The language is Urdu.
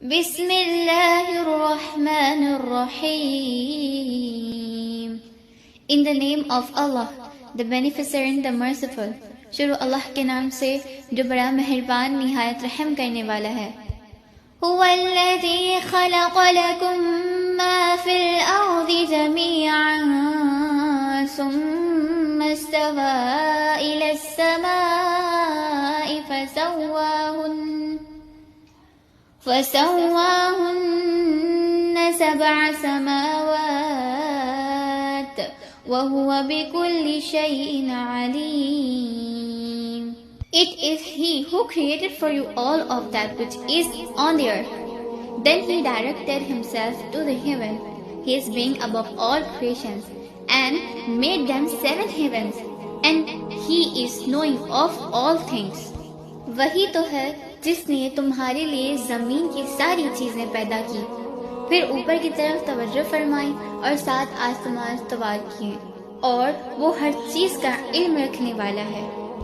بسم اللہ الرحمن الرحیم. In the name of Allah, the Beneficent, the Merciful. شروع اللہ کے نام سے جو بڑا مہربان نہایت رحم کرنے والا ہے. هو الذي خلق لكم ما في الأرض جميعا ثم استوى إلى السماء فسواهن سبع سماوات وهو بكل شيء عليم. It is He who created for you all of that which is on the earth. Then He directed Himself to the heaven, His being above all creations, and made them 7 heavens, and He is knowing of all things. وہی تو ہے جس نے تمہارے لیے زمین کی ساری چیزیں پیدا کی، پھر اوپر کی طرف توجہ فرمائی اور 7 آسمان استوار کیے، اور وہ ہر چیز کا علم رکھنے والا ہے.